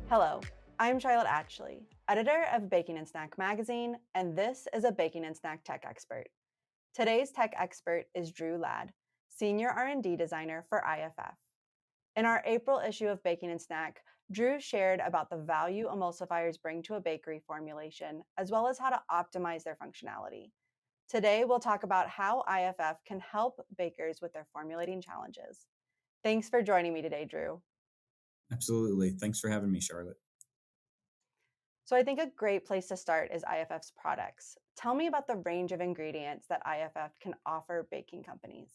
Hello, I'm Charlotte Atchley, editor of Baking and Snack magazine, and this is a Baking and Snack Tech Expert. Today's tech expert is Drew Ladd, senior R&D designer for IFF. In our April issue of Baking and Snack, Drew shared about the value emulsifiers bring to a bakery formulation, as well as how to optimize their functionality. Today, we'll talk about how IFF can help bakers with their formulating challenges. Thanks for joining me today, Drew. Absolutely. Thanks for having me, Charlotte. So I think a great place to start is IFF's products. Tell me about the range of ingredients that IFF can offer baking companies.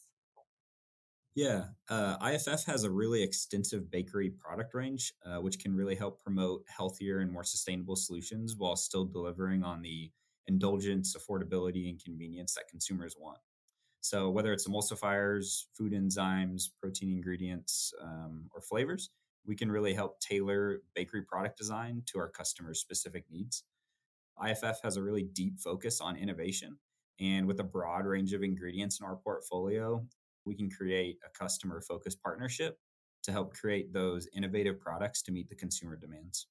IFF has a really extensive bakery product range, which can really help promote healthier and more sustainable solutions while still delivering on the indulgence, affordability, and convenience that consumers want. So, whether it's emulsifiers, food enzymes, protein ingredients, or flavors, we can really help tailor bakery product design to our customers' specific needs. IFF has a really deep focus on innovation. And with a broad range of ingredients in our portfolio, we can create a customer focused partnership to help create those innovative products to meet the consumer demands.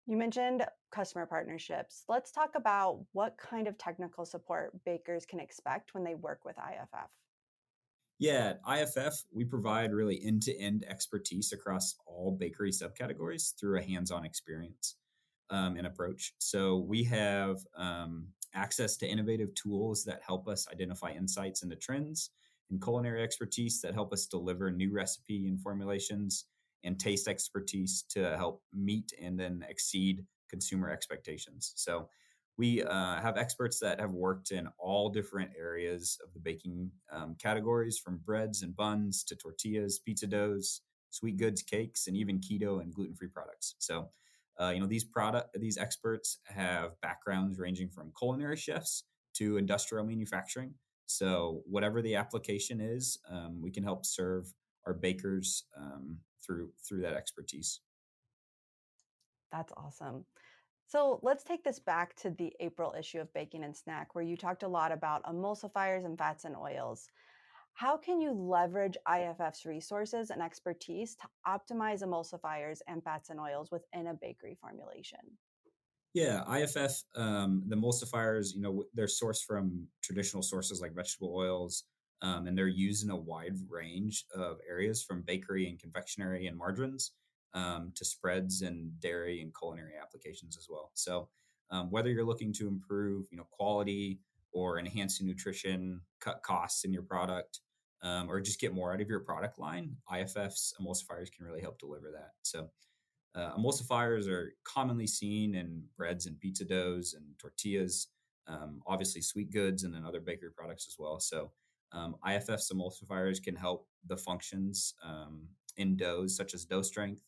You mentioned customer partnerships. Let's talk about what kind of technical support bakers can expect when they work with IFF. At IFF, we provide really end to end expertise across all bakery subcategories through a hands on experience and approach. So we have access to innovative tools that help us identify insights into trends and culinary expertise that help us deliver new recipe and formulations and taste expertise to help meet and then exceed consumer expectations. So we have experts that have worked in all different areas of the baking categories, from breads and buns to tortillas, pizza doughs, sweet goods, cakes, and even keto and gluten-free products. So, these experts have backgrounds ranging from culinary chefs to industrial manufacturing. So, whatever the application is, we can help serve our bakers through that expertise. That's awesome. So let's take this back to the April issue of Baking and Snack, where you talked a lot about emulsifiers and fats and oils. How can you leverage IFF's resources and expertise to optimize emulsifiers and fats and oils within a bakery formulation? IFF, the emulsifiers, they're sourced from traditional sources like vegetable oils, and they're used in a wide range of areas from bakery and confectionery and margarines to spreads and dairy and culinary applications as well. So, whether you're looking to improve, quality or enhance your nutrition, cut costs in your product, or just get more out of your product line, IFF's emulsifiers can really help deliver that. So, emulsifiers are commonly seen in breads and pizza doughs and tortillas, obviously sweet goods, and then other bakery products as well. So, IFF's emulsifiers can help the functions in doughs, such as dough strength.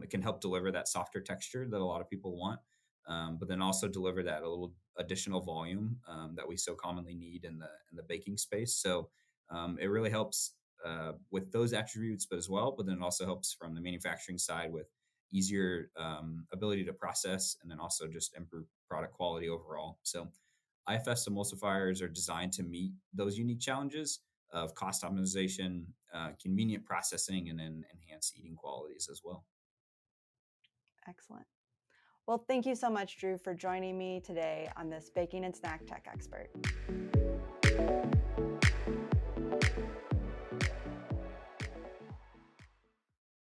It can help deliver that softer texture that a lot of people want, but then also deliver that a little additional volume that we so commonly need in the baking space. So, it really helps with those attributes, but as well, but then it also helps from the manufacturing side with easier ability to process, and then also just improve product quality overall. So IFS emulsifiers are designed to meet those unique challenges of cost optimization, convenient processing, and then enhance eating qualities as well. Excellent. Well, thank you so much, Drew, for joining me today on this Baking and Snack Tech Expert.